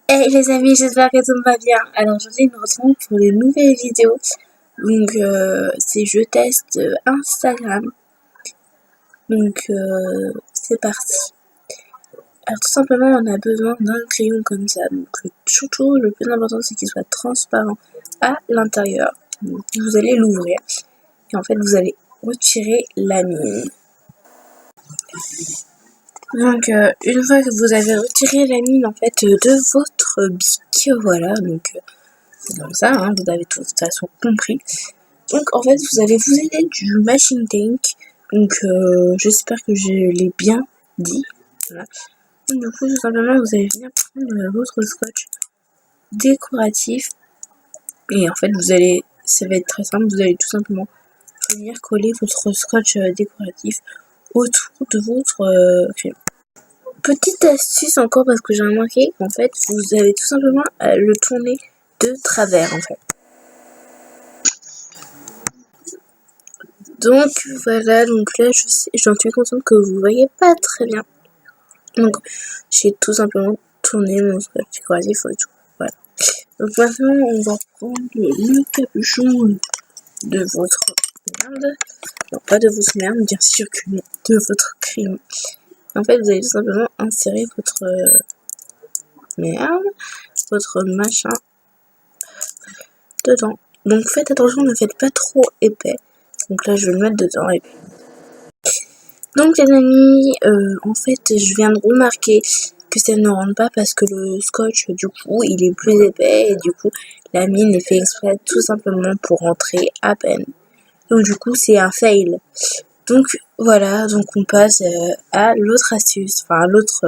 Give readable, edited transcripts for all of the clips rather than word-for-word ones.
Hey les amis, j'espère que tout va bien. Alors aujourd'hui, nous nous retrouvons pour une nouvelle vidéo. Donc c'est je teste Instagram. Donc c'est parti. Alors tout simplement, on a besoin d'un crayon comme ça. Donc surtout, le plus important, c'est qu'il soit transparent à l'intérieur. Donc vous allez l'ouvrir et en fait, vous allez retirer la mine. Donc une fois que vous avez retiré la mine en fait de votre bic, voilà, donc c'est comme ça, hein, vous avez de toute façon compris. Donc en fait vous allez vous aider du machine tank. Donc j'espère que je l'ai bien dit. Voilà. Donc, du coup tout simplement vous allez venir prendre votre scotch décoratif. Et en fait ça va être très simple, vous allez tout simplement venir coller votre scotch décoratif autour de votre crayon. Petite astuce encore parce que j'ai remarqué qu'en fait vous allez tout simplement le tourner de travers en fait. Donc voilà, donc là j'en suis contente que vous voyez pas très bien. Donc j'ai tout simplement tourné mon scotch décoratif et tout. Voilà. Donc maintenant on va prendre le capuchon de votre merde. Non, pas de votre merde, bien sûr que non, de votre crayon. En fait vous allez tout simplement insérer votre merde, votre machin dedans. Donc faites attention, ne faites pas trop épais. Donc là je vais le mettre dedans et puis... Donc les amis, en fait je viens de remarquer que ça ne rentre pas parce que le scotch du coup il est plus épais et du coup la mine est fait exprès tout simplement pour rentrer à peine. Donc du coup c'est un fail. Donc voilà, donc on passe à l'autre astuce, enfin à l'autre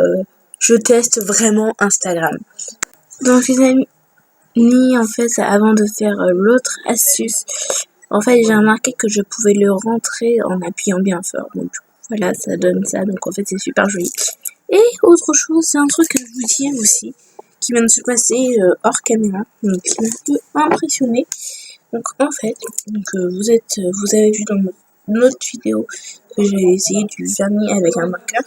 je teste vraiment Instagram. Donc les amis, en fait avant de faire l'autre astuce, en fait j'ai remarqué que je pouvais le rentrer en appuyant bien fort. Donc voilà, ça donne ça, donc en fait c'est super joli. Et autre chose, c'est un truc que je vous dis aussi, qui vient de se passer hors caméra, donc qui m'a un peu impressionné. Donc en fait, donc, vous avez vu dans une autre vidéo que j'ai essayé du vernis avec un marqueur.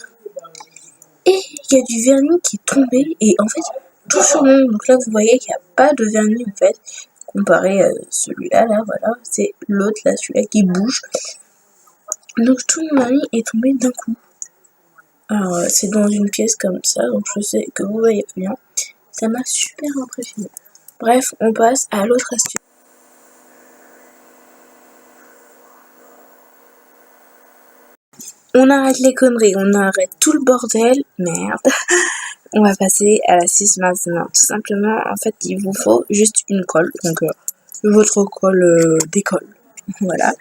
Et il y a du vernis qui est tombé, et en fait, tout sur mon, donc là vous voyez qu'il n'y a pas de vernis en fait, comparé à celui-là, là, voilà, c'est l'autre là, celui-là qui bouge. Donc tout mon vernis est tombé d'un coup. Alors c'est dans une pièce comme ça, donc je sais que vous voyez bien. Ça m'a super impressionné. Bref, on passe à l'autre astuce. On arrête les conneries, on arrête tout le bordel. Merde. On va passer à l'astuce maintenant. Tout simplement, en fait, il vous faut juste une colle. Donc votre colle d'école. Voilà.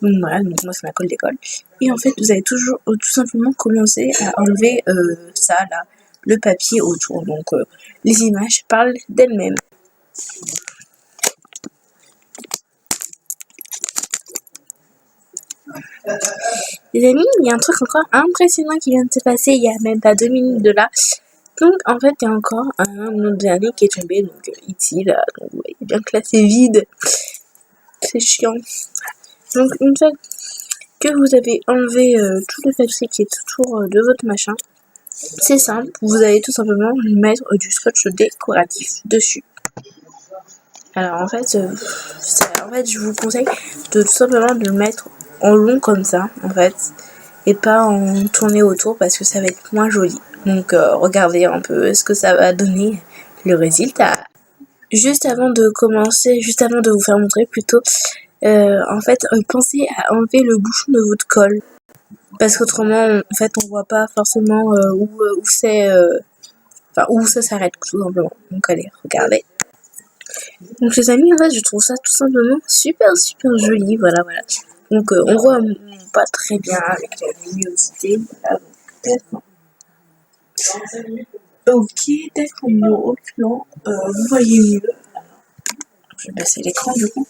Donc voilà, donc moi c'est ma colle d'école. Et en fait, vous allez toujours tout simplement commencer à enlever ça là, le papier autour. Donc les images parlent d'elles-mêmes. Les amis, il y a un truc encore impressionnant qui vient de se passer il y a même pas 2 minutes de là. Donc en fait, il y a encore un autre vernis qui est tombé, donc ici là, donc vous voyez bien que là c'est vide. C'est chiant. Donc une fois que vous avez enlevé tout le papier qui est autour de votre machin, c'est simple, vous allez tout simplement mettre du scotch décoratif dessus. Alors en fait, je vous conseille de tout simplement de le mettre en long comme ça, en fait, et pas en tourner autour parce que ça va être moins joli. Donc regardez un peu ce que ça va donner le résultat. Juste avant de commencer, juste avant de vous faire montrer plutôt, en fait, pensez à enlever le bouchon de votre colle. Parce qu'autrement, en fait, on voit pas forcément où c'est, enfin, où ça s'arrête, tout simplement. Donc allez, regardez. Donc les amis, en fait, je trouve ça tout simplement super joli, voilà. Donc on voit pas très bien avec la luminosité, voilà. Ok, d'accord, en reculant, vous voyez mieux. Je vais baisser l'écran du coup.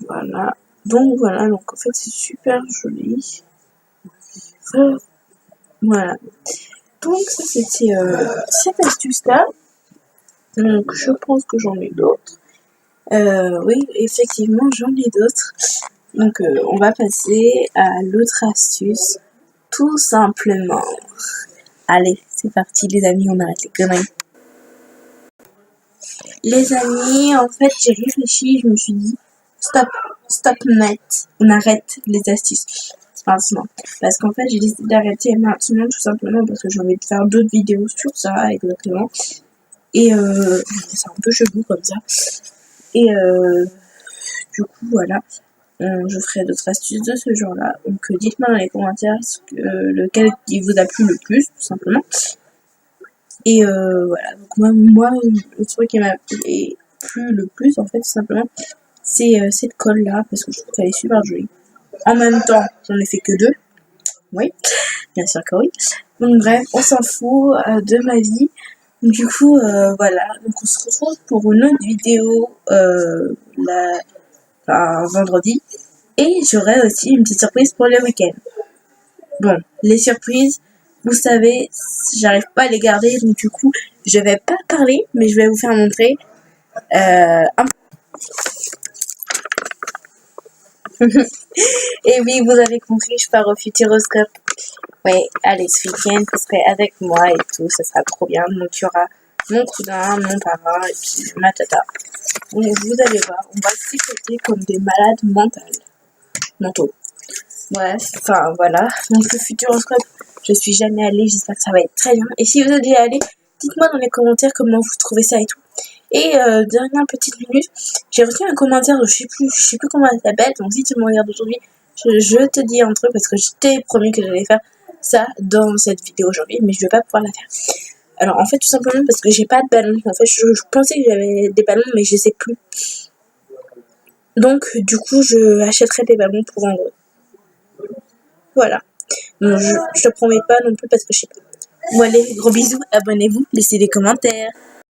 Voilà. Donc voilà, donc en fait c'est super joli. Voilà. Donc ça c'était cette astuce-là. Donc je pense que j'en ai d'autres. Oui, effectivement j'en ai d'autres. Donc on va passer à l'autre astuce. Tout simplement. Allez, c'est parti les amis, on arrête les conneries. Les amis, en fait, j'ai réfléchi, je me suis dit, stop net, on arrête les astuces. Maintenant, parce qu'en fait, j'ai décidé d'arrêter maintenant tout simplement parce que j'ai envie de faire d'autres vidéos sur ça, exactement. Et c'est un peu chelou comme ça. Et du coup, voilà. Je ferai d'autres astuces de ce genre-là. Donc dites-moi dans les commentaires lequel qui vous a plu le plus, tout simplement. Et voilà. Donc moi le truc qui m'a plu le plus, en fait, tout simplement, c'est cette colle-là, parce que je trouve qu'elle est super jolie. En même temps, j'en ai fait que 2. Oui, bien sûr que oui. Donc bref, on s'en fout de ma vie. Du coup, voilà. Donc on se retrouve pour une autre vidéo vendredi. Et j'aurai aussi une petite surprise pour le week-end. Bon, les surprises, vous savez, j'arrive pas à les garder, donc du coup, je vais pas parler, mais je vais vous faire montrer un Et oui, vous avez compris, je pars au Futuroscope. Ouais, allez, ce week-end, vous serez avec moi et tout, ça sera trop bien. Donc il y aura mon cousin, mon parrain et puis ma tata. Donc vous allez voir, on va s'écouter comme des malades mentaux. Bref, enfin voilà. Donc le Futuroscope, je suis jamais allée, j'espère que ça va être très bien. Et si vous êtes déjà allé, dites-moi dans les commentaires comment vous trouvez ça et tout. Et dernière petite minute, j'ai reçu un commentaire de je sais plus comment elle s'appelle, donc si tu me regardes aujourd'hui, je te dis un truc parce que je t'ai promis que j'allais faire ça dans cette vidéo aujourd'hui, mais je vais pas pouvoir la faire. Alors en fait tout simplement parce que j'ai pas de ballon. En fait je pensais que j'avais des ballons mais je les ai plus. Donc du coup je achèterai des ballons pour vendre. Voilà. Donc, je te promets pas non plus parce que je sais pas. Bon allez, gros bisous, abonnez-vous, laissez des commentaires.